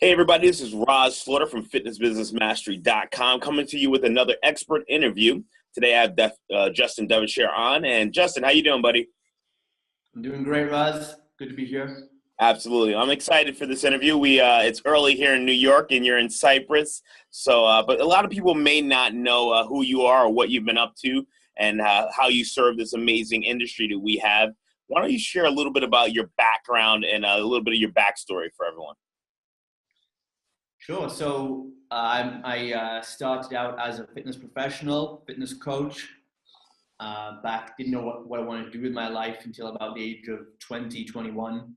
Hey everybody, this is Rahz from FitnessBusinessMastery.com coming to you with another expert interview. Today I have Justin Devonshire on. And Justin, how you doing, buddy? I'm doing great, Rahz. Good to be here. Absolutely. I'm excited for this interview. It's early here in New York and you're in Cyprus. But a lot of people may not know who you are or what you've been up to and how you serve this amazing industry that we have. Why don't you share a little bit about your background and a little bit of your backstory for everyone? Sure. So I started out as a fitness professional, fitness coach. Didn't know what I wanted to do with my life until about the age of 20, 21.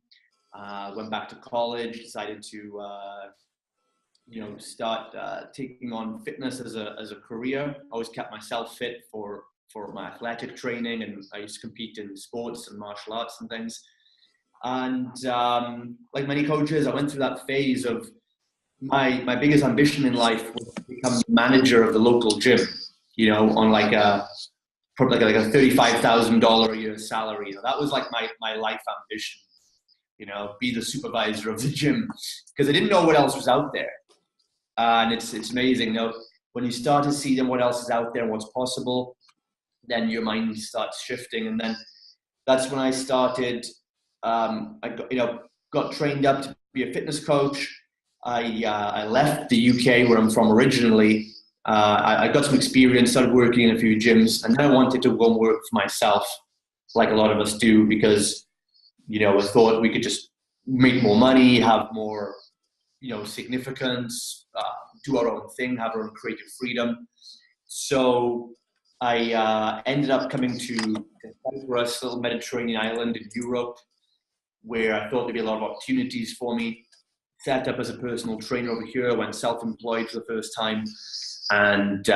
Went back to college, decided to start taking on fitness as a career. Always kept myself fit for my athletic training, and I used to compete in sports and martial arts and things. And like many coaches, I went through that phase of my biggest ambition in life was to become the manager of the local gym, on probably like a $35,000 a year salary. That was like my life ambition, be the supervisor of the gym, because I didn't know what else was out there. And it's amazing, when you start to see what else is out there and what's possible, then your mind starts shifting. And then that's when I started, I got trained up to be a fitness coach. I left the UK, where I'm from originally. I got some experience, started working in a few gyms, and then I wanted to go and work for myself, like a lot of us do, because, I thought we could just make more money, have more, significance, do our own thing, have our own creative freedom. So I ended up coming to Cyprus, a little Mediterranean island in Europe, where I thought there'd be a lot of opportunities for me. Set up as a personal trainer over here, went self-employed for the first time, and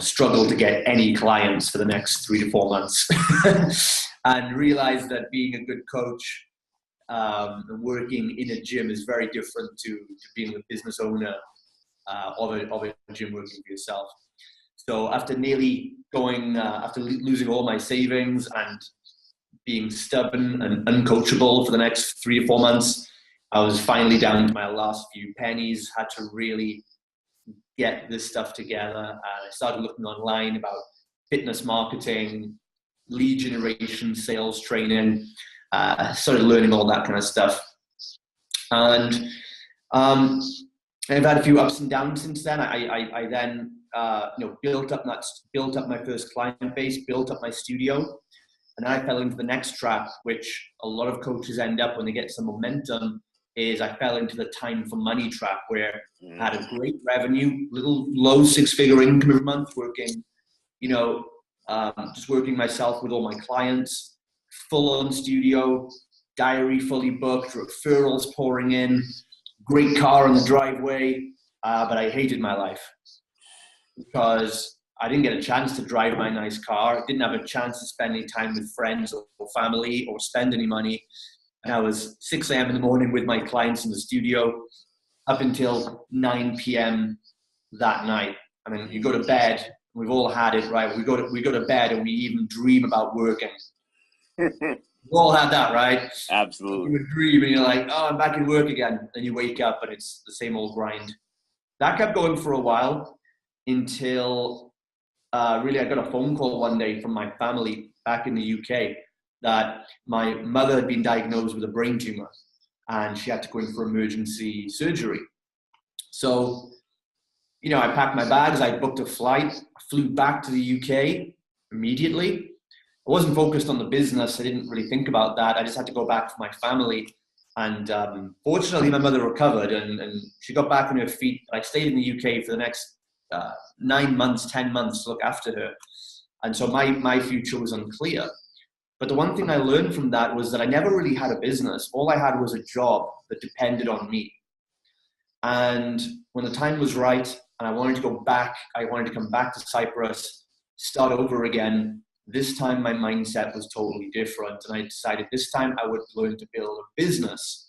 struggled to get any clients for the next 3 to 4 months, and realized that being a good coach and working in a gym is very different to being a business owner of a gym, working for yourself. So after losing all my savings and being stubborn and uncoachable for the next 3 to 4 months, I was finally down to my last few pennies, had to really get this stuff together. I started looking online about fitness marketing, lead generation, sales training, started learning all that kind of stuff. And I've had a few ups and downs since then. I then built up my first client base, built up my studio, and then I fell into the next trap, which a lot of coaches end up when they get some momentum. Is I fell into the time for money trap, where I had a great revenue, little low 6-figure income every month, working, just working myself with all my clients, full on studio, diary fully booked, referrals pouring in, great car in the driveway, but I hated my life because I didn't get a chance to drive my nice car. I didn't have a chance to spend any time with friends or family or spend any money. And I was 6 a.m. in the morning with my clients in the studio up until 9 p.m. that night. I mean, you go to bed, we've all had it, right? We go to bed and we even dream about working. We've all had that, right? Absolutely. You dream and you're like, oh, I'm back in work again. And you wake up and it's the same old grind. That kept going for a while until really I got a phone call one day from my family back in the UK that my mother had been diagnosed with a brain tumor and she had to go in for emergency surgery. So, I packed my bags, I booked a flight, flew back to the UK immediately. I wasn't focused on the business. I didn't really think about that. I just had to go back for my family. And fortunately, my mother recovered and she got back on her feet. I stayed in the UK for the next 9 months, 10 months to look after her. And so my future was unclear. But the one thing I learned from that was that I never really had a business. All I had was a job that depended on me. And when the time was right and I wanted to go back, I wanted to come back to Cyprus, start over again. This time my mindset was totally different. And I decided this time I would learn to build a business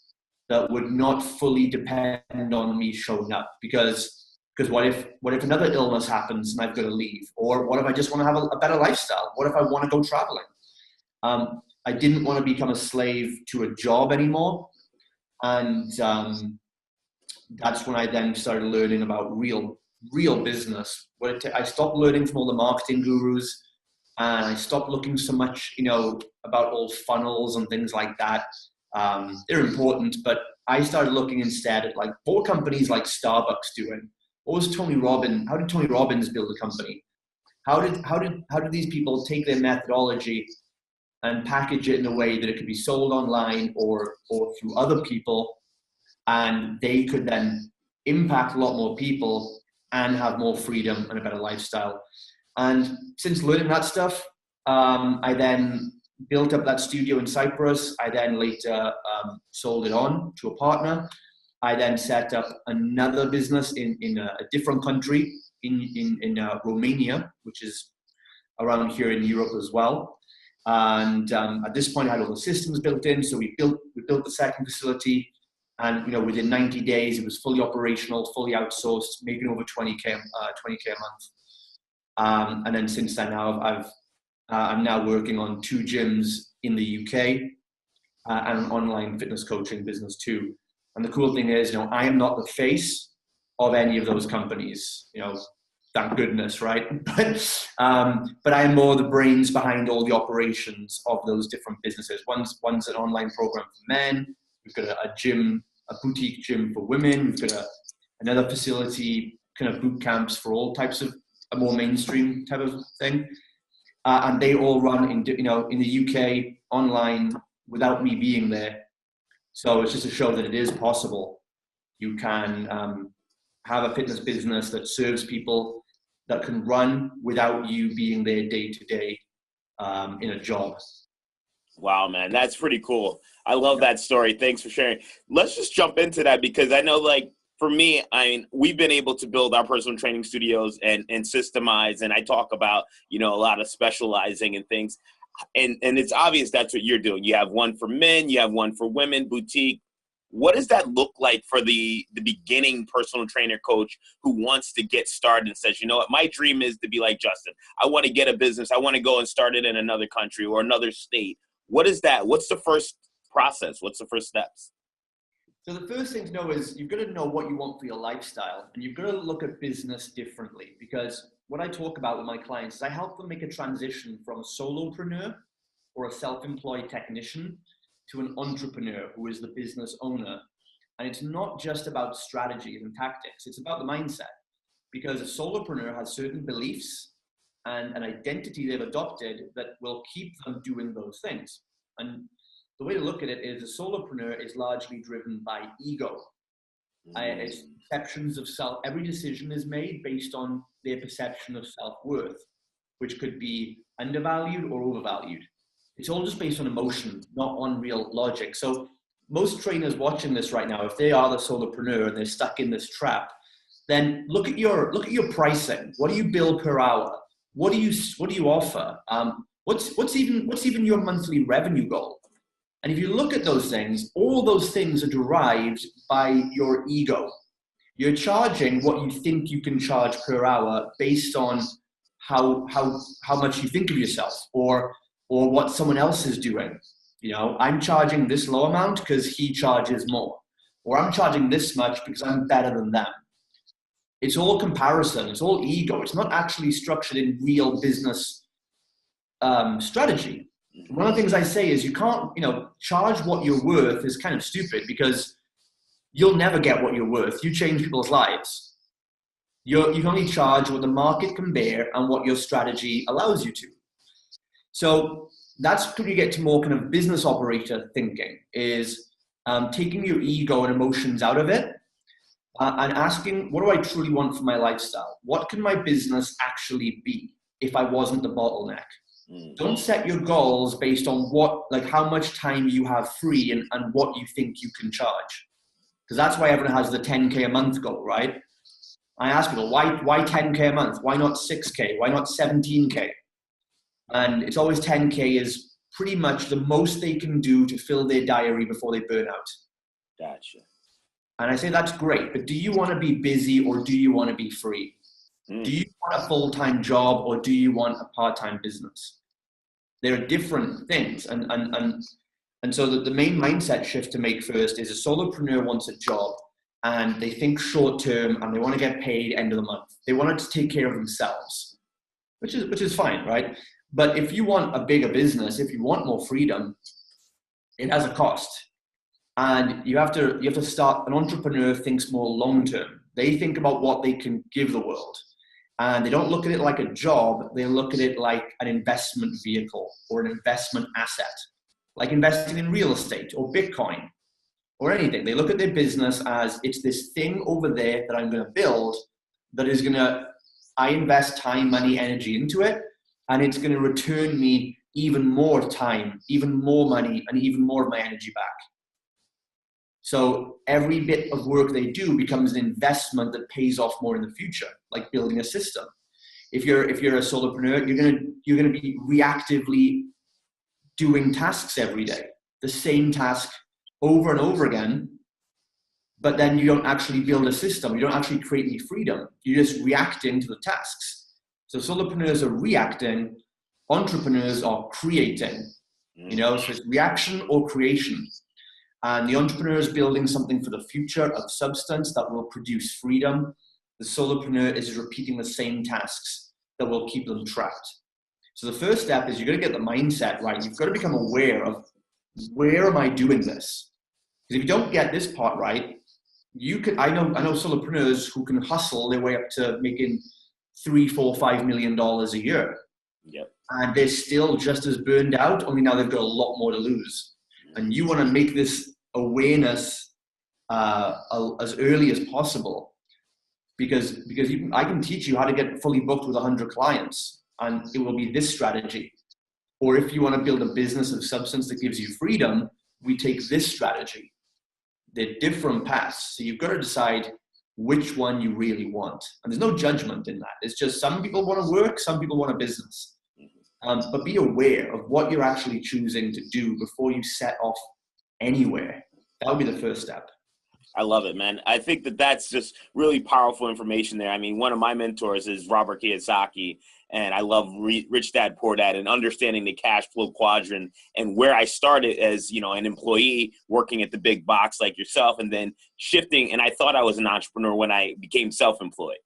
that would not fully depend on me showing up. Because what if another illness happens and I've got to leave? Or what if I just want to have a better lifestyle? What if I want to go traveling? I didn't want to become a slave to a job anymore. And that's when I then started learning about real business. I stopped learning from all the marketing gurus, and I stopped looking so much, about all funnels and things like that. They're important, but I started looking instead at like, what were companies like Starbucks doing? What was Tony Robbins? How did Tony Robbins build a company? How did these people take their methodology and package it in a way that it could be sold online or through other people, and they could then impact a lot more people and have more freedom and a better lifestyle. And since learning that stuff, I then built up that studio in Cyprus. I then later sold it on to a partner. I then set up another business in a different country, in Romania, which is around here in Europe as well. And at this point, I had all the systems built in. So we built the second facility, and within 90 days, it was fully operational, fully outsourced, making over 20K a month. And then since then, I'm now working on 2 gyms in the UK and an online fitness coaching business too. And the cool thing is, I am not the face of any of those companies, thank goodness, right? But I am more the brains behind all the operations of those different businesses. One's an online program for men. We've got a gym, a boutique gym for women. We've got another facility, kind of boot camps for all types of a more mainstream type of thing. And they all run in the UK online without me being there. So it's just to show that it is possible. You can have a fitness business that serves people, that can run without you being there day to day in a job. Wow, man, that's pretty cool. I love that story. Thanks for sharing. Let's just jump into that, because I know, like, for me, we've been able to build our personal training studios and systemize, and I talk about, a lot of specializing in things. And it's obvious that's what you're doing. You have one for men, you have one for women, boutique. What does that look like for the beginning personal trainer coach who wants to get started and says, what, my dream is to be like Justin. I want to get a business. I want to go and start it in another country or another state. What is that? What's the first process? What's the first steps? So the first thing to know is you've got to know what you want for your lifestyle, and you've got to look at business differently, because what I talk about with my clients is I help them make a transition from a solopreneur or a self-employed technician to an entrepreneur who is the business owner. And it's not just about strategies and tactics, it's about the mindset, because a solopreneur has certain beliefs and an identity they've adopted that will keep them doing those things. And the way to look at it is a solopreneur is largely driven by ego. It's perceptions of self. Every decision is made based on their perception of self-worth, which could be undervalued or overvalued. It's all just based on emotion, not on real logic. So most trainers watching this right now, if they are the solopreneur and they're stuck in this trap, then look at your pricing. What do you bill per hour? What do you offer? What's even your monthly revenue goal? And if you look at those things, all those things are derived by your ego. You're charging what you think you can charge per hour based on how much you think of yourself or what someone else is doing. I'm charging this low amount because he charges more, or I'm charging this much because I'm better than them. It's all comparison. It's all ego. It's not actually structured in real business strategy. One of the things I say is you can't, charge what you're worth is kind of stupid, because you'll never get what you're worth. You change people's lives. You can only charge what the market can bear and what your strategy allows you to. So that's when you get to more kind of business operator thinking, is taking your ego and emotions out of it and asking, what do I truly want for my lifestyle? What can my business actually be if I wasn't the bottleneck? Don't set your goals based on how much time you have free and what you think you can charge. Because that's why everyone has the 10K a month goal, right? I ask people, why 10K a month? Why not 6K? Why not 17K? And it's always 10K is pretty much the most they can do to fill their diary before they burn out. Gotcha. And I say, that's great, but do you want to be busy or do you want to be free? Do you want a full-time job or do you want a part-time business? There are different things. And so the main mindset shift to make first is a solopreneur wants a job, and they think short term and they want to get paid end of the month. They want to take care of themselves, which is fine, right? But if you want a bigger business, if you want more freedom, it has a cost. And you have to start. An entrepreneur thinks more long term. They think about what they can give the world. And they don't look at it like a job. They look at it like an investment vehicle or an investment asset, like investing in real estate or Bitcoin or anything. They look at their business as it's this thing over there that I'm going to build that is I invest time, money, energy into it, and it's going to return me even more time, even more money, and even more of my energy back. So every bit of work they do becomes an investment that pays off more in the future, like building a system. If you're a solopreneur, you're gonna be reactively doing tasks every day, the same task over and over again, but then you don't actually build a system. You don't actually create any freedom. You're just reacting to the tasks. So solopreneurs are reacting, entrepreneurs are creating, so it's reaction or creation. And the entrepreneur is building something for the future of substance that will produce freedom. The solopreneur is repeating the same tasks that will keep them trapped. So the first step is you've got to get the mindset right. You've got to become aware of, where am I doing this? Because if you don't get this part right, I know solopreneurs who can hustle their way up to making $3, $4, $5 million a year. Yep. And they're still just as burned out, only now they've got a lot more to lose. And you want to make this awareness as early as possible, because I can teach you how to get fully booked with 100 clients, and it will be this strategy. Or if you want to build a business of substance that gives you freedom, we take this strategy. They're different paths, so you've got to decide which one you really want. And there's no judgment in that. It's just some people want to work, some people want a business. But be aware of what you're actually choosing to do before you set off anywhere. That would be the first step. I love it, man. I think that's just really powerful information there. I mean, one of my mentors is Robert Kiyosaki, and I love Rich Dad, Poor Dad, and understanding the cash flow quadrant, and where I started as, an employee working at the big box like yourself, and then shifting. And I thought I was an entrepreneur when I became self-employed.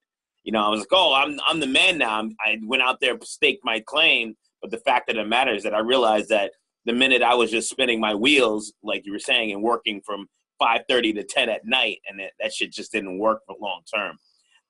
I was like, oh, I'm the man now. I went out there, staked my claim. But the fact of the matter is that I realized that the minute I was just spinning my wheels, like you were saying, and working from 5:30 to 10 at night, and that shit just didn't work for long term.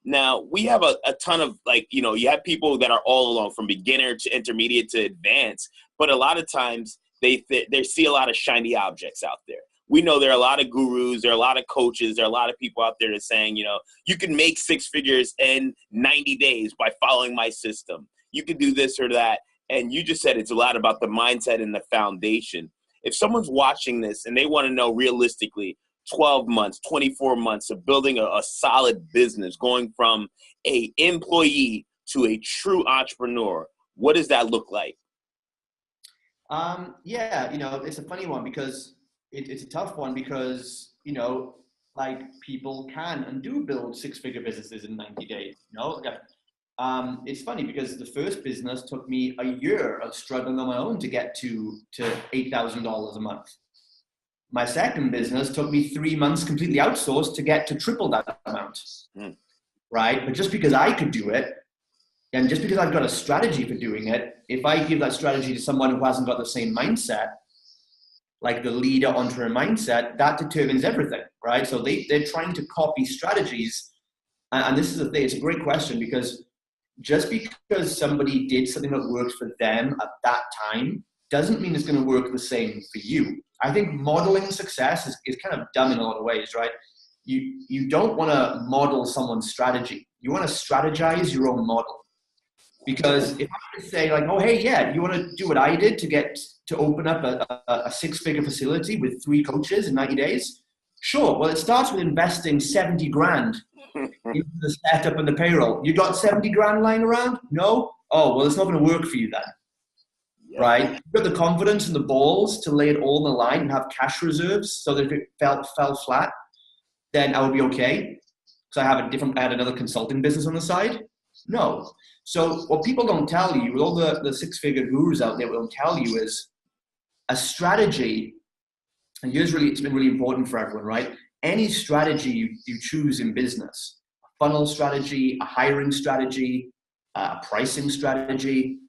Now, we have a ton of, you have people that are all along from beginner to intermediate to advanced, but a lot of times they see a lot of shiny objects out there. We know there are a lot of gurus, there are a lot of coaches, there are a lot of people out there that saying, you can make 6 figures in 90 days by following my system. You can do this or that. And you just said it's a lot about the mindset and the foundation. If someone's watching this and they want to know realistically 12 months, 24 months of building a solid business, going from a employee to a true entrepreneur, what does that look like? It's a funny one because it's a tough one because, people can and do build 6-figure businesses in 90 days, It's funny because the first business took me a year of struggling on my own to get to $8,000 a month. My second business took me 3 months completely outsourced to get to triple that amount, right? But just because I could do it, and just because I've got a strategy for doing it, if I give that strategy to someone who hasn't got the same mindset, like the leader entrepreneur mindset, that determines everything, right? So they're trying to copy strategies. And this is the thing, it's a great question because just because somebody did something that worked for them at that time doesn't mean it's going to work the same for you. I think modeling success is kind of dumb in a lot of ways, right? You don't want to model someone's strategy. You want to strategize your own model. Because if I were to say like, oh, hey, yeah, you want to do what I did to open up a 6-figure facility with 3 coaches in 90 days? Sure. Well, it starts with investing 70 grand into the setup and the payroll. You got 70 grand lying around? No? Oh, well, it's not going to work for you then. Yeah. Right? You've got the confidence and the balls to lay it all on the line and have cash reserves so that if it fell flat, then I would be okay. Because I had another consulting business on the side. No. So what people don't tell you, with all the 6-figure gurus out there, what they'll tell you is a strategy, and it's been really important for everyone, right? any strategy you choose in business, a funnel strategy, a hiring strategy, a pricing strategy,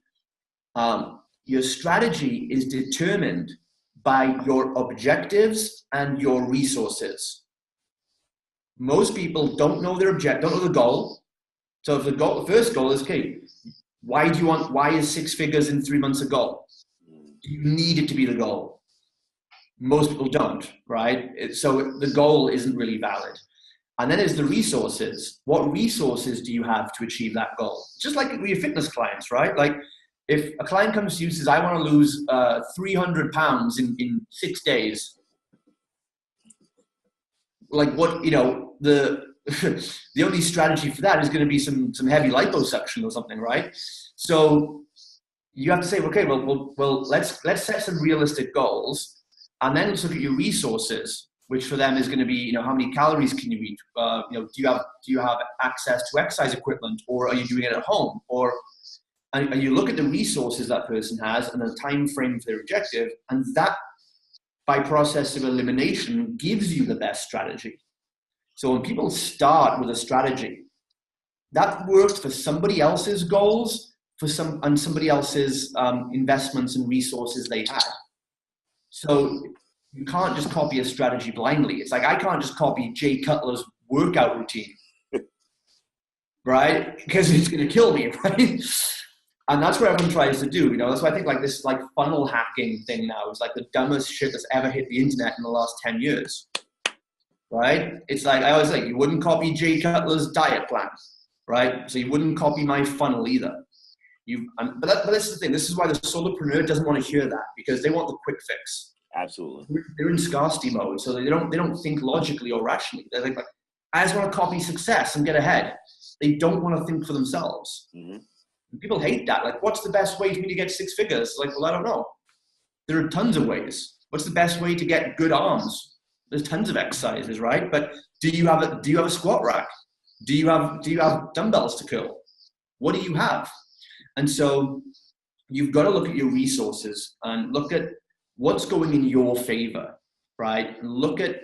your strategy is determined by your objectives and your resources. Most people don't know their don't know the goal. So if the first goal is, okay, why is 6 figures in 3 months a goal? You need it to be the goal. Most people don't, right? So the goal isn't really valid. And then there's the resources. What resources do you have to achieve that goal? Just like with your fitness clients, right? Like if a client comes to you and says, I want to lose 300 pounds in 6 days, like what, the only strategy for that is going to be some heavy liposuction or something, right? So you have to say, okay, well, let's set some realistic goals, and then let's look at your resources, which for them is going to be, how many calories can you eat? Do you have access to exercise equipment, or are you doing it at home? And you look at the resources that person has and the time frame for their objective, and that, by process of elimination, gives you the best strategy. So when people start with a strategy that worked for somebody else's goals, and somebody else's investments and resources they had. So you can't just copy a strategy blindly. It's like I can't just copy Jay Cutler's workout routine, right? Because it's going to kill me, right? And that's what everyone tries to do. That's why I think like this like funnel hacking thing now is like the dumbest shit that's ever hit the internet in the last 10 years. Right? It's like, I always say, you wouldn't copy Jay Cutler's diet plan, right? So you wouldn't copy my funnel either. But that's the thing. This is why the solopreneur doesn't want to hear that, because they want the quick fix. Absolutely. They're in scarcity mode, so they don't think logically or rationally. They're like, I just want to copy success and get ahead. They don't want to think for themselves. Mm-hmm. And people hate that. Like, what's the best way for me to get 6 figures? Like, well, I don't know. There are tons of ways. What's the best way to get good arms? There's tons of exercises, right? But do you have a squat rack? Do you have dumbbells to curl? What do you have? And so you've got to look at your resources and look at what's going in your favor, right? And look at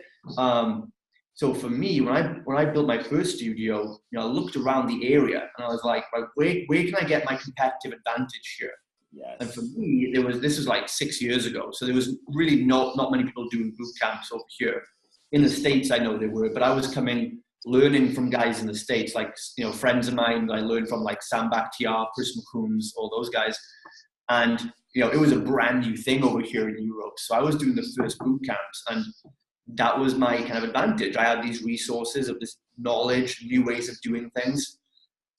so for me, when I built my first studio, I looked around the area and I was like, where can I get my competitive advantage here? Yes. And for me, this was like 6 years ago. So there was really not many people doing boot camps over here. In the States, I know there were, but I was learning from guys in the States, like, friends of mine I learned from, like Sam Bakhtiar, Chris McCombs, all those guys. And, it was a brand new thing over here in Europe. So I was doing the first boot camps, and that was my kind of advantage. I had these resources of this knowledge, new ways of doing things.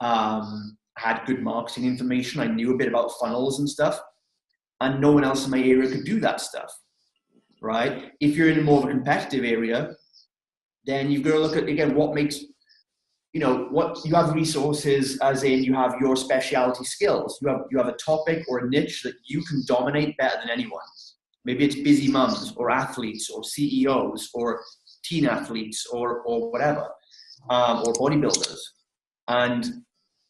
Had good marketing information. I knew a bit about funnels and stuff, and no one else in my area could do that stuff, right? If you're in more of a competitive area, then you've got to look at, again, what makes, what you have resources, as in you have your specialty skills. You have a topic or a niche that you can dominate better than anyone. Maybe it's busy mums or athletes or CEOs or teen athletes or whatever, or bodybuilders. And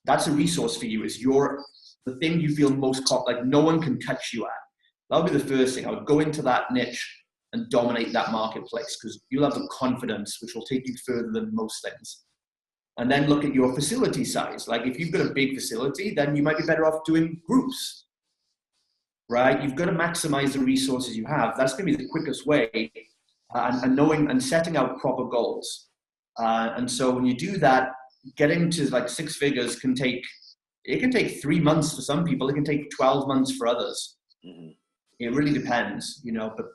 that's a resource for you. Is the thing you feel most like no one can touch you at. That would be the first thing. I would go into that niche and dominate that marketplace, because you'll have the confidence, which will take you further than most things. And then look at your facility size. Like if you've got a big facility, then you might be better off doing groups, right? You've got to maximize the resources you have. That's going to be the quickest way, and knowing and setting out proper goals. And so when you do that, getting to like 6 figures can take 3 months for some people. It can take 12 months for others. Mm-hmm. It really depends,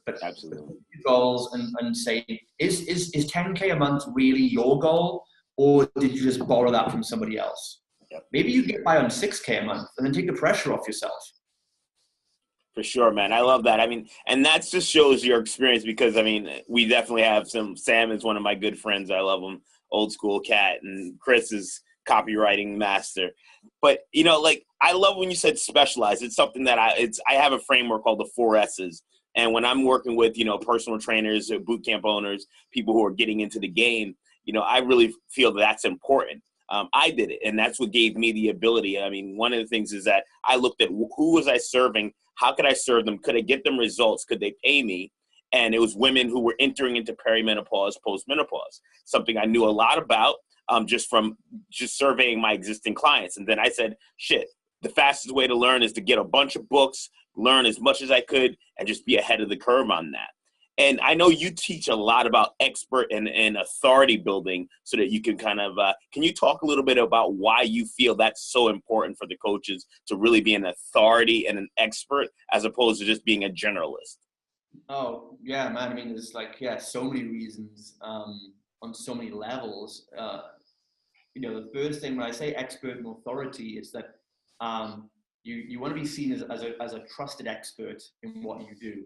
but absolutely. Goals and say, is 10K a month really your goal, or did you just borrow that from somebody else? Yep. Maybe you get by on 6K a month and then take the pressure off yourself. For sure, man. I love that. I mean, and that just shows your experience, because, I mean, we definitely have Sam is one of my good friends. I love him. Old school cat. And Chris is copywriting master. But, like, I love when you said specialize. It's something that I have a framework called the 4 S's. And when I'm working with, personal trainers, boot camp owners, people who are getting into the game, I really feel that's important. I did it, and that's what gave me the ability. I mean, one of the things is that I looked at who was I serving, how could I serve them, could I get them results, could they pay me, and it was women who were entering into perimenopause, postmenopause, something I knew a lot about just from surveying my existing clients. And then I said, shit, the fastest way to learn is to get a bunch of books, learn as much as I could, and just be ahead of the curve on that. And I know you teach a lot about expert and authority building so that you can kind of, can you talk a little bit about why you feel that's so important for the coaches to really be an authority and an expert as opposed to just being a generalist? Oh, yeah, man. I mean, there's so many reasons on so many levels. The first thing when I say expert and authority is that you want to be seen as a trusted expert in what you do.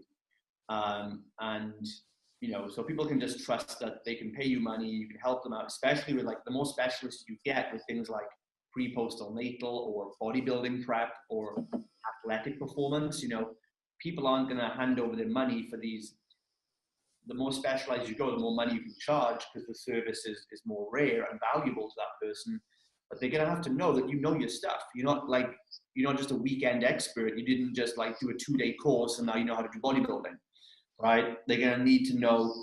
So people can just trust that they can pay you money, you can help them out, especially with the more specialists you get with things like pre-postal natal or bodybuilding prep or athletic performance. People aren't going to hand over their money for these. The more specialized you go, the more money you can charge because the service is more rare and valuable to that person. But they're going to have to know that you know your stuff. You're not just a weekend expert. You didn't just do a 2-day course and now you know how to do bodybuilding. Right? They're going to need to know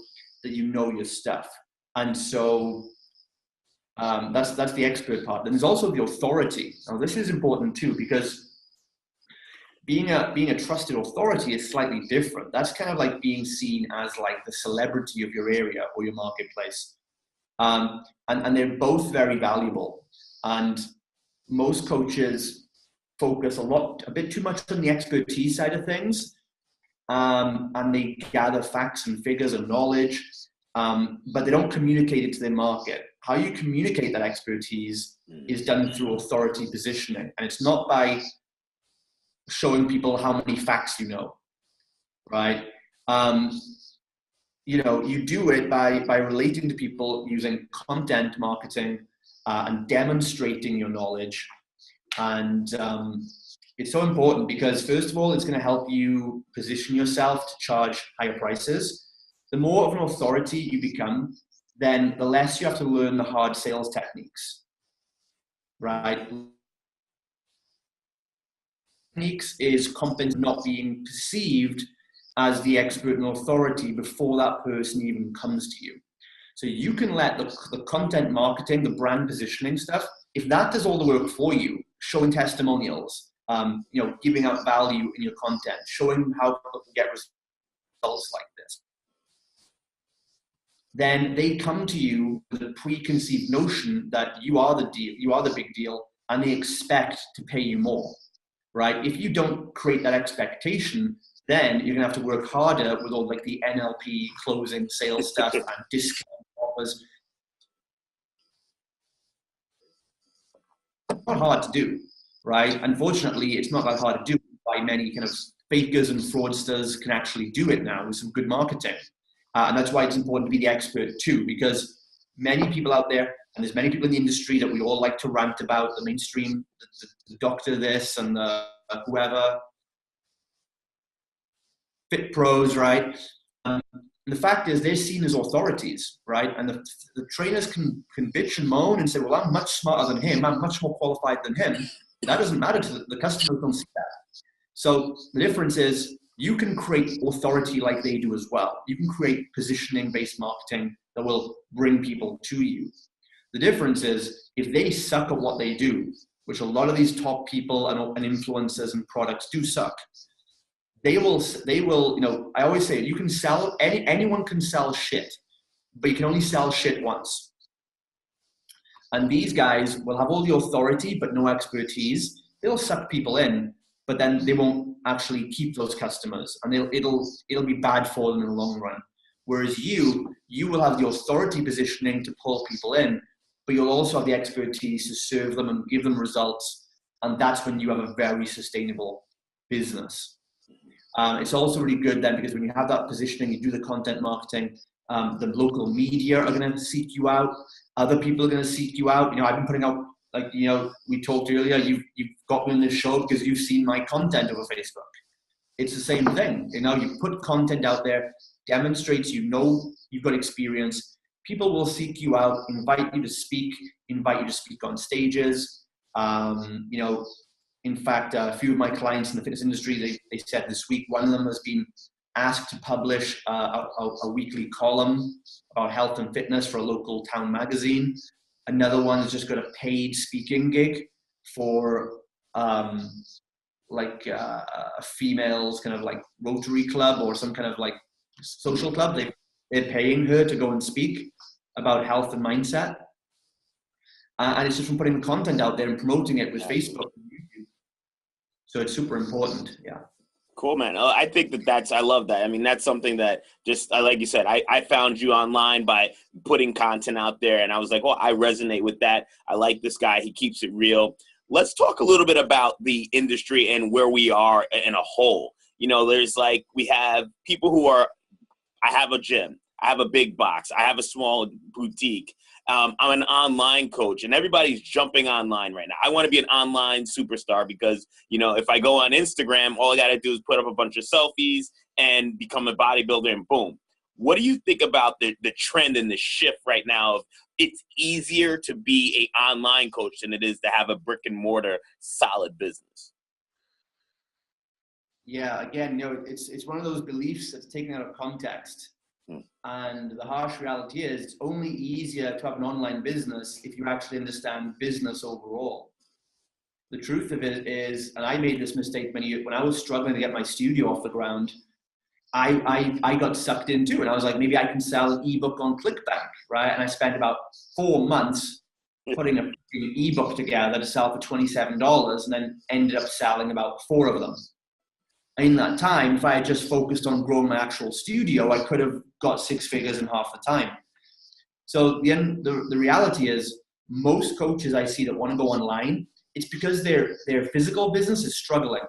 that you know your stuff. And so that's the expert part. Then there's also the authority. Now this is important too, because being a trusted authority is slightly different. That's kind of like being seen as the celebrity of your area or your marketplace. And they're both very valuable. And most coaches focus a bit too much on the expertise side of things. And they gather facts and figures and knowledge, but they don't communicate it to their market. How you communicate that expertise is done through authority positioning. And it's not by showing people how many facts you know, right? You do it by relating to people using content marketing and demonstrating your knowledge. And it's so important because, first of all, it's going to help you position yourself to charge higher prices. The more of an authority you become, then the less you have to learn the hard sales techniques, right? Techniques is confidence not being perceived as the expert and authority before that person even comes to you. So you can let the content marketing, the brand positioning stuff, if that does all the work for you, showing testimonials, giving out value in your content, showing how people can get results like this, then they come to you with a preconceived notion that you are the deal, you are the big deal, and they expect to pay you more, right? If you don't create that expectation, then you're gonna have to work harder with all the NLP closing sales stuff and discount offers. It's not hard to do, right? Unfortunately, it's not that hard to do. By many kind of fakers and fraudsters can actually do it now with some good marketing. And that's why it's important to be the expert too, because many people out there, and there's many people in the industry that we all like to rant about, the mainstream, the doctor this and the whoever, fit pros, right? The fact is they're seen as authorities, right? And the trainers can bitch and moan and say, well, I'm much smarter than him. I'm much more qualified than him. That doesn't matter to the customers. Don't see that. So the difference is you can create authority like they do as well. You can create positioning-based marketing that will bring people to you. The difference is if they suck at what they do, which a lot of these top people and influencers and products do suck, they will, I always say, you can sell, anyone can sell shit, but you can only sell shit once. And these guys will have all the authority, but no expertise. They'll suck people in, but then they won't actually keep those customers, and it'll be bad for them in the long run. Whereas you will have the authority positioning to pull people in, but you'll also have the expertise to serve them and give them results. And that's when you have a very sustainable business. It's also really good then because when you have that positioning, you do the content marketing, the local media are going to seek you out. Other people are going to seek you out. I've been putting out, we talked earlier, you've got me on this show because you've seen my content over Facebook. It's the same thing. You put content out there, demonstrates you've got experience. People will seek you out, invite you to speak on stages. In fact, a few of my clients in the fitness industry, they said this week, one of them has been asked to publish a weekly column about health and fitness for a local town magazine. Another one has just got a paid speaking gig for like a females kind of like Rotary Club or some kind of like social club. They're paying her to go and speak about health and mindset. And it's just from putting the content out there and promoting it with Facebook and YouTube. So it's super important, yeah. Cool, man. I think I love that. I mean, that's something that just, like you said, I found you online by putting content out there, and I was like, oh, I resonate with that. I like this guy. He keeps it real. Let's talk a little bit about the industry and where we are in a whole. You know, there's like, we have people who are, I have a gym, I have a big box, I have a small boutique. I'm an online coach, and everybody's jumping online right now. I want to be an online superstar because, you know, if I go on Instagram, all I got to do is put up a bunch of selfies and become a bodybuilder and boom. What do you think about the trend and the shift right now of it's easier to be an online coach than it is to have a brick and mortar solid business? Yeah, again, you know, it's one of those beliefs that's taken out of context. And the harsh reality is it's only easier to have an online business if you actually understand business overall. The truth of it is, and I made this mistake many years when I was struggling to get my studio off the ground, I got sucked into, and I was like, maybe I can sell an ebook on ClickBank, right? And I spent about 4 months putting an ebook together to sell for $27, and then ended up selling about 4 of them. In that time, if I had just focused on growing my actual studio, I could have got 6 figures in half the time. So the reality is, most coaches I see that want to go online, it's because their physical business is struggling.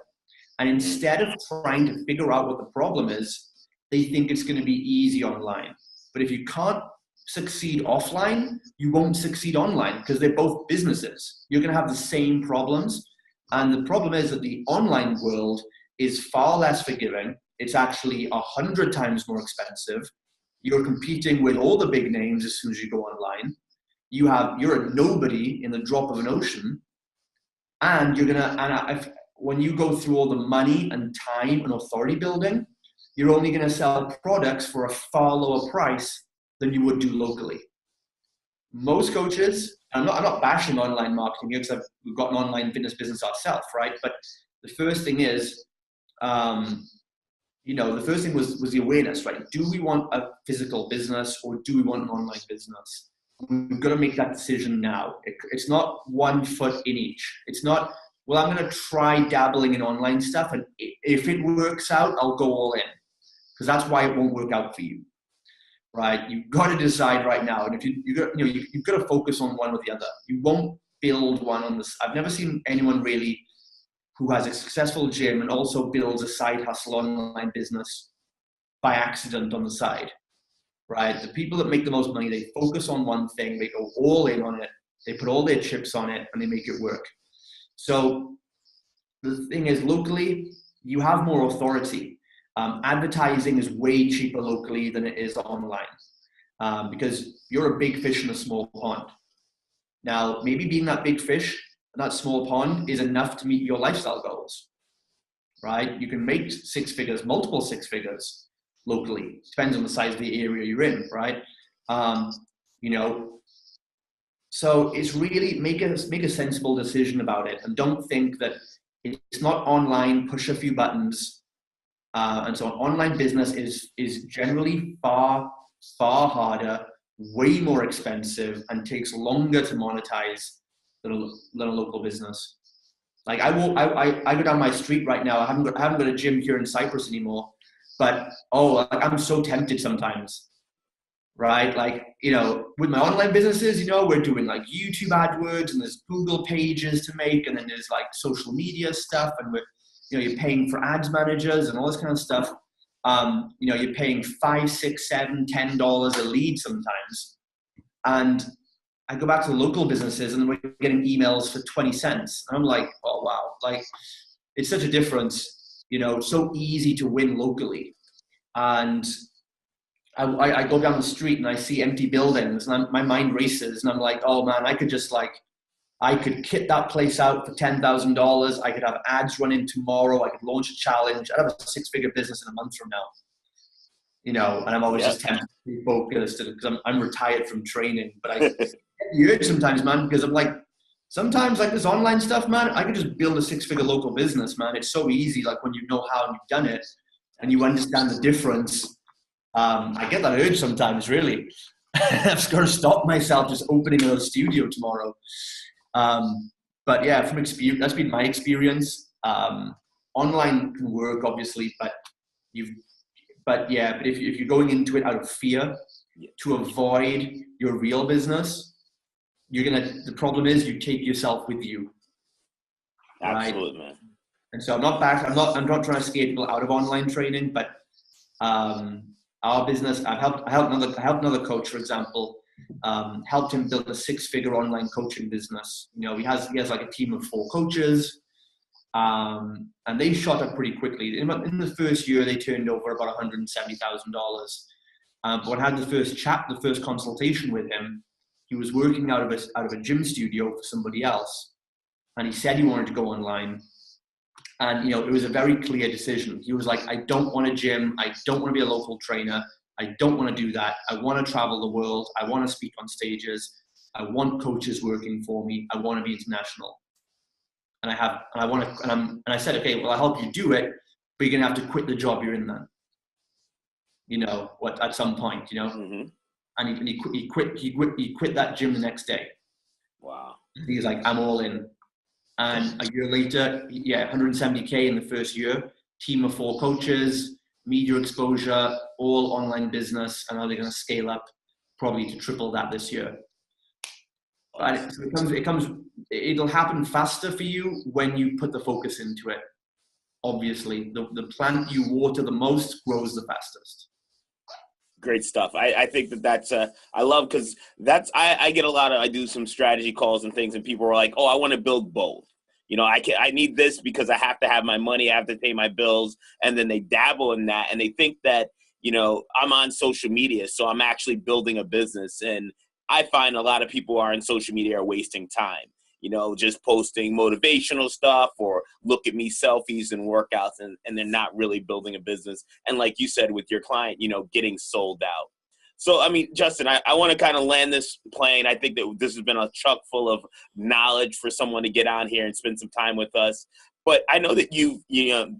And instead of trying to figure out what the problem is, they think it's going to be easy online. But if you can't succeed offline, you won't succeed online because they're both businesses. You're going to have the same problems. And the problem is that the online world is far less forgiving. It's actually 100 times more expensive. You're competing with all the big names as soon as you go online. You're a nobody in the drop of an ocean, and when you go through all the money and time and authority building, you're only going to sell products for a far lower price than you would do locally. Most coaches, I'm not bashing online marketing here because we've got an online fitness business ourselves, right? But the first thing is, the first thing was the awareness, right? Do we want a physical business or do we want an online business? We've got to make that decision now. It's not 1 foot in each. It's not, well, I'm going to try dabbling in online stuff, and if it works out, I'll go all in, because that's why it won't work out for you, right? You've got to decide right now, and if you've got to focus on one or the other. You won't build one on this. I've never seen anyone really who has a successful gym and also builds a side hustle online business by accident on the side, right? The people that make the most money, they focus on one thing, they go all in on it, they put all their chips on it, and they make it work. So the thing is, locally, you have more authority. Advertising is way cheaper locally than it is online, because you're a big fish in a small pond. Now, maybe being that big fish, that small pond is enough to meet your lifestyle goals, right? You can make 6 figures, multiple 6 figures locally. Depends on the size of the area you're in, right? So it's really make a sensible decision about it, and don't think that it's not online, push a few buttons. And so an online business is generally far, far harder, way more expensive, and takes longer to monetize than a local business. Like I go down my street right now. I haven't got a gym here in Cyprus anymore, but I'm so tempted sometimes, right? Like, with my online businesses, we're doing like YouTube AdWords, and there's Google pages to make, and then there's like social media stuff, and you're paying for ads managers and all this kind of stuff. You're paying $5, $6, $7, $10 a lead sometimes, and I go back to the local businesses and we're getting emails for 20 cents. And I'm like, oh, wow. Like, it's such a difference, so easy to win locally. And I go down the street and I see empty buildings, and my mind races, and I'm like, oh man, I could kit that place out for $10,000. I could have ads running tomorrow. I could launch a challenge. I'd have a 6-figure business in a month from now. and I'm always just tempted to be focused because I'm retired from training. But I get the urge sometimes, man, because I'm like, sometimes like this online stuff, man, I could just build a 6-figure local business, man. It's so easy, like when you know how and you've done it and you understand the difference. I get that urge sometimes, really. I've just got to stop myself just opening another studio tomorrow. But yeah, from experience, that's been my experience. Online can work, obviously, but if you're going into it out of fear to avoid your real business, the problem is you take yourself with you. Absolutely, right? Man. And so I'm not trying to scare people out of online training, but our business, I helped another coach, for example, helped him build a 6-figure online coaching business. He has like a team of 4 coaches, and they shot up pretty quickly. In the first year, they turned over about $170,000. But when I had the first consultation with him, he was working out of a gym studio for somebody else, and he said he wanted to go online. And, it was a very clear decision. He was like, I don't want a gym. I don't want to be a local trainer. I don't want to do that. I want to travel the world. I want to speak on stages. I want coaches working for me. I want to be international. And I said, okay, well, I'll help you do it, but you're going to have to quit the job you're in then. At some point, Mm-hmm. And he quit that gym the next day. Wow. He's like, I'm all in. And a year later, 170K in the first year, team of 4 coaches, media exposure, all online business, and now they're going to scale up probably to triple that this year. But it'll happen faster for you when you put the focus into it. Obviously, the plant you water the most grows the fastest. Great stuff. I think that's I love, because I get I do some strategy calls and things, and people are like, oh, I want to build both. I need this because I have to have my money, I have to pay my bills, and then they dabble in that, and they think that I'm on social media, so I'm actually building a business. And I find a lot of people who are on social media are wasting time. Just posting motivational stuff or look at me selfies and workouts, and they're not really building a business. And like you said with your client, getting sold out. So, I mean, Justin, I want to kind of land this plane. I think that this has been a chuck full of knowledge for someone to get on here and spend some time with us. But I know that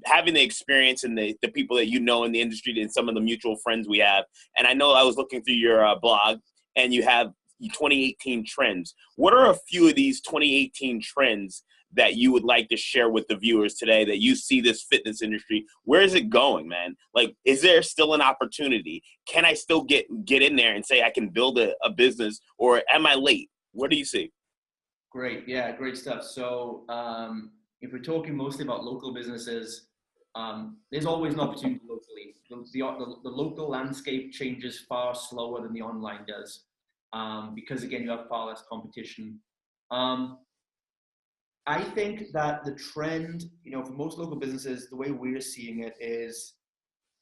having the experience and the people that in the industry and some of the mutual friends we have. And I know I was looking through your blog, and you have 2018 trends. What are a few of these 2018 trends that you would like to share with the viewers today, that you see this fitness industry? Where is it going, man? Like, is there still an opportunity? Can I still get in there and say I can build a business, or am I late? What do you see? Great. Yeah, great stuff. So if we're talking mostly about local businesses, there's always an opportunity locally. The local landscape changes far slower than the online does. Because again, you have far less competition. I think that the trend, for most local businesses, the way we're seeing it is,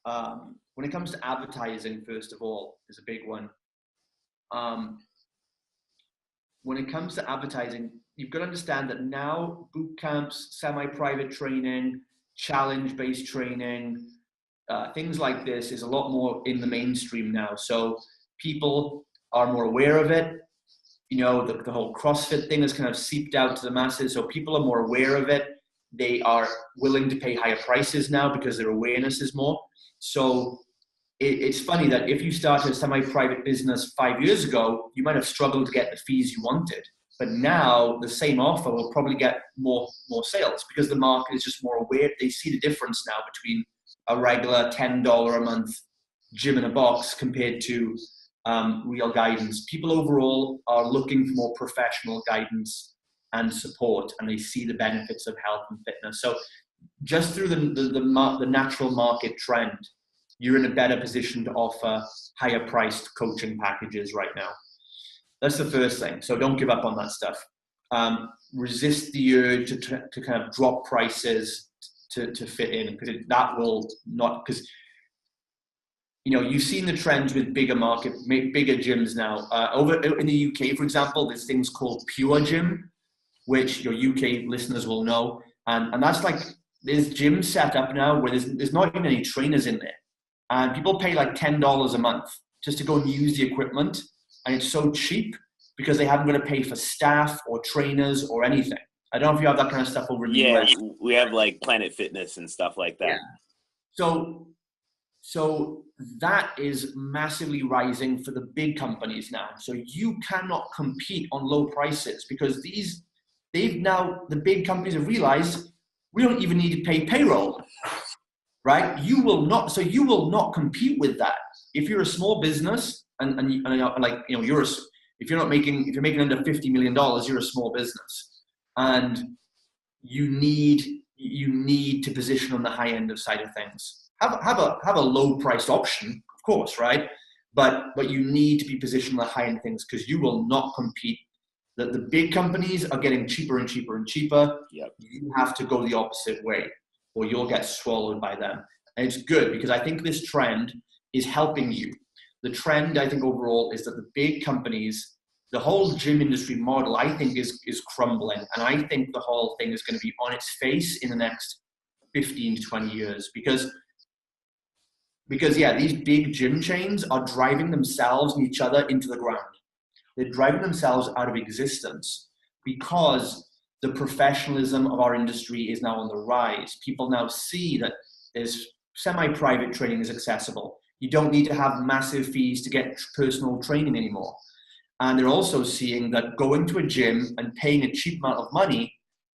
when it comes to advertising, first of all, is a big one. When it comes to advertising, you've got to understand that now boot camps, semi-private training, challenge-based training, things like this is a lot more in the mainstream now. So people are more aware of it. The whole CrossFit thing has kind of seeped out to the masses, so people are more aware of it. They are willing to pay higher prices now because their awareness is more. So it's funny that if you started a semi-private business 5 years ago, you might have struggled to get the fees you wanted. But now the same offer will probably get more sales, because the market is just more aware. They see the difference now between a regular $10 a month gym in a box compared to real guidance. People overall are looking for more professional guidance and support, and they see the benefits of health and fitness. So just through the natural market trend, you're in a better position to offer higher priced coaching packages right now. That's the first thing. So don't give up on that stuff. Resist the urge to kind of drop prices to fit in, because that will not, because you've seen the trends with bigger gyms now. Over in the UK, for example, there's things called Pure Gym, which your UK listeners will know. And that's like, there's gyms set up now where there's not even any trainers in there. And people pay like $10 a month just to go and use the equipment. And it's so cheap because they haven't got to pay for staff or trainers or anything. I don't know if you have that kind of stuff over in the US. We have like Planet Fitness and stuff like that. Yeah. So that is massively rising for the big companies now. So you cannot compete on low prices because the big companies have realized we don't even need to pay payroll, right? You will not compete with that. If you're a small business if you're making under $50 million, you're a small business, and you need to position on the high end of side of things. Have a low priced option, of course, right? But you need to be positioned on the high end things because you will not compete. The big companies are getting cheaper and cheaper and cheaper. Yep. You have to go the opposite way or you'll get swallowed by them. And it's good because I think this trend is helping you. The trend, I think, overall is that the big companies, the whole gym industry model, I think is crumbling. And I think the whole thing is going to be on its face in the next 15 to 20 years because these big gym chains are driving themselves and each other into the ground. They're driving themselves out of existence because the professionalism of our industry is now on the rise. People now see that there's semi-private training is accessible. You don't need to have massive fees to get personal training anymore. And they're also seeing that going to a gym and paying a cheap amount of money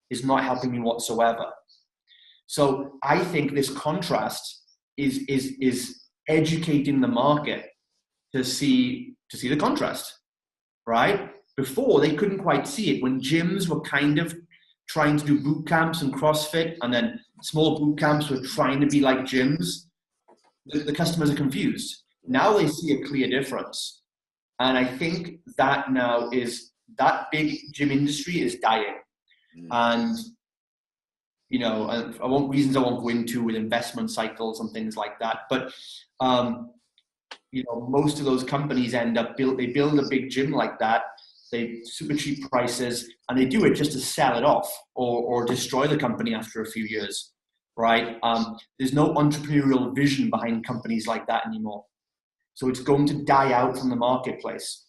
is not helping me whatsoever. So I think this contrast is educating the market to see the contrast, right? Before they couldn't quite see it when gyms were kind of trying to do boot camps and CrossFit, and then small boot camps were trying to be like gyms. The customers are confused. Now they see a clear difference, and I think that now is that big gym industry is dying, and I won't go into with investment cycles and things like that. But, most of those companies they build a big gym like that. They super cheap prices and they do it just to sell it off or destroy the company after a few years, right? There's no entrepreneurial vision behind companies like that anymore. So it's going to die out from the marketplace.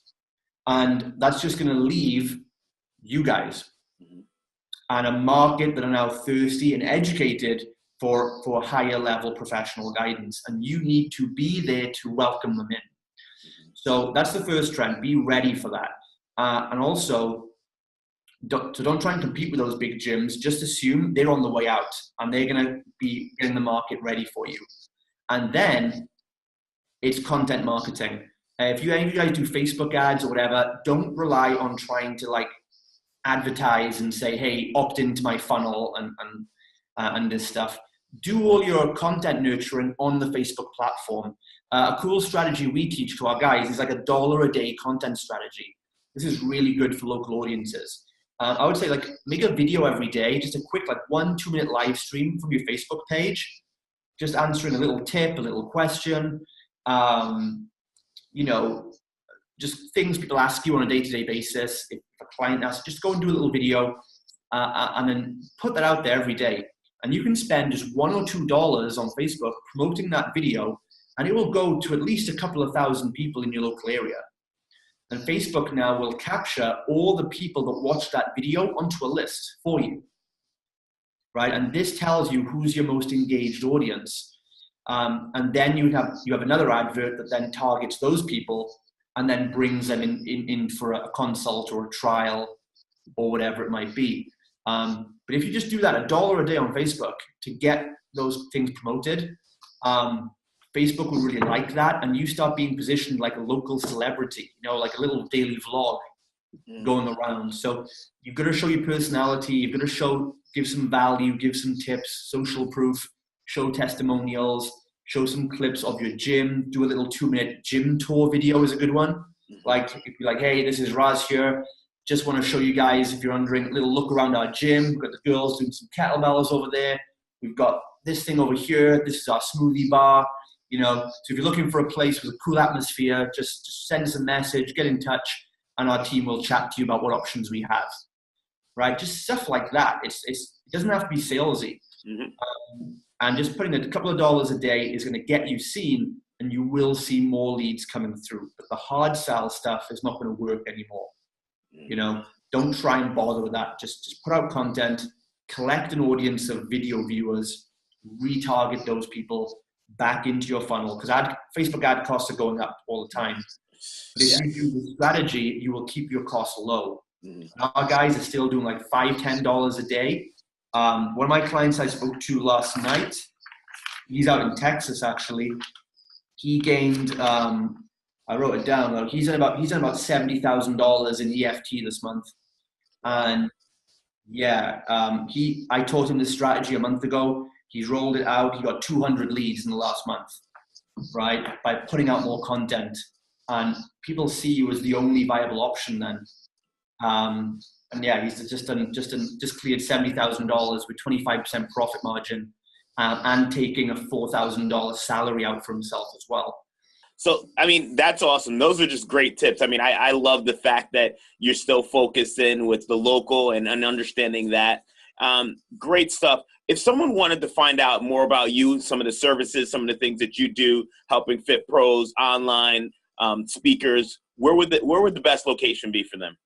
And that's just going to leave you guys and a market that are now thirsty and educated for higher level professional guidance. And you need to be there to welcome them in. So that's the first trend. Be ready for that. And also, don't try and compete with those big gyms. Just assume they're on the way out and they're going to be getting the market ready for you. And then it's content marketing. If you guys do Facebook ads or whatever, don't rely on trying to advertise and say, hey, opt into my funnel and this stuff. Do all your content nurturing on the Facebook platform. A cool strategy we teach to our guys is like $1 a day content strategy. This is really good for local audiences. I would say make a video every day, just a quick 1-2 minute live stream from your Facebook page, just answering a little tip, a little question, just things people ask you on a day-to-day basis. If a client asks, just go and do a little video and then put that out there every day. And you can spend just $1 or $2 on Facebook promoting that video, and it will go to at least a couple of thousand people in your local area. And Facebook now will capture all the people that watch that video onto a list for you, right? And this tells you who's your most engaged audience. And then you have another advert that then targets those people and then brings them in for a consult or a trial or whatever it might be. But if you just do that $1 a day on Facebook to get those things promoted, Facebook would really like that, and you start being positioned like a local celebrity, like a little daily vlog going around. So you've got to show your personality, you've got to give some value, give some tips, social proof, show testimonials, show some clips of your gym, do a little 2-minute gym tour video is a good one. Like, if you're like, hey, this is Rahz here. Just want to show you guys, if you're wondering, a little look around our gym. We've got the girls doing some kettlebells over there. We've got this thing over here. This is our smoothie bar. So if you're looking for a place with a cool atmosphere, just send us a message, get in touch, and our team will chat to you about what options we have, right? Just stuff like that. It doesn't have to be salesy. Mm-hmm. And just putting a couple of dollars a day is going to get you seen, and you will see more leads coming through. But the hard sell stuff is not going to work anymore. You know, don't try and bother with that. Just put out content, collect an audience of video viewers, retarget those people back into your funnel, because Facebook ad costs are going up all the time. But if you do the strategy, you will keep your costs low. Our guys are still doing like $5-10 a day. One of my clients I spoke to last night, he's out in Texas actually. He gained, I wrote it down. Like he's done about $70,000 in EFT this month, and I taught him this strategy a month ago. He's rolled it out. He got 200 leads in the last month, right? By putting out more content, and people see you as the only viable option then. And yeah, he's just cleared $70,000 with 25% profit margin, and taking a $4,000 salary out for himself as well. So, I mean, that's awesome. Those are just great tips. I mean, I love the fact that you're still focused in with the local and understanding that. Great stuff. If someone wanted to find out more about you, some of the services, some of the things that you do, helping fit pros, online speakers, where would the best location be for them?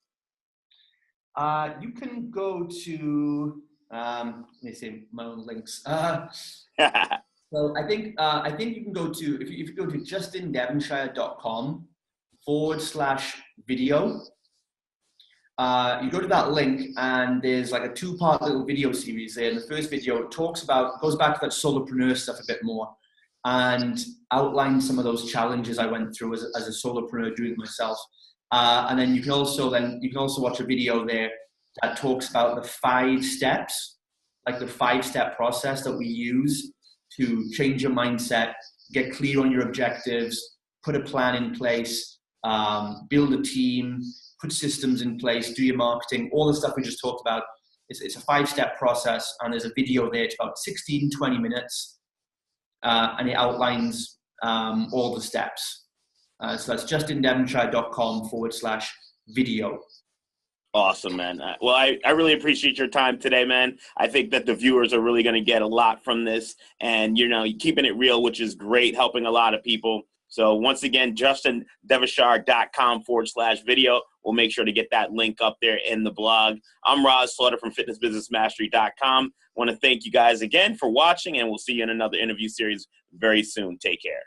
You can go to, let me see my own links. So I think you can go to, if you go to justindevonshire.com/video, you go to that link and there's like a 2-part little video series there. And the first video goes back to that solopreneur stuff a bit more and outlines some of those challenges I went through as a solopreneur doing it myself. And then you can also watch a video there that talks about the 5 steps, like the 5-step process that we use to change your mindset, get clear on your objectives, put a plan in place, build a team, put systems in place, do your marketing, all the stuff we just talked about. It's a 5-step process, and there's a video there. It's about 16-20 minutes, and it outlines all the steps. So that's justindevonshire.com/video. Awesome, man. Well, I really appreciate your time today, man. I think that the viewers are really going to get a lot from this, and you're keeping it real, which is great, helping a lot of people. So once again, justindevonshire.com/video. We'll make sure to get that link up there in the blog. I'm Rahz Slaughter from fitnessbusinessmastery.com. I want to thank you guys again for watching, and we'll see you in another interview series very soon. Take care.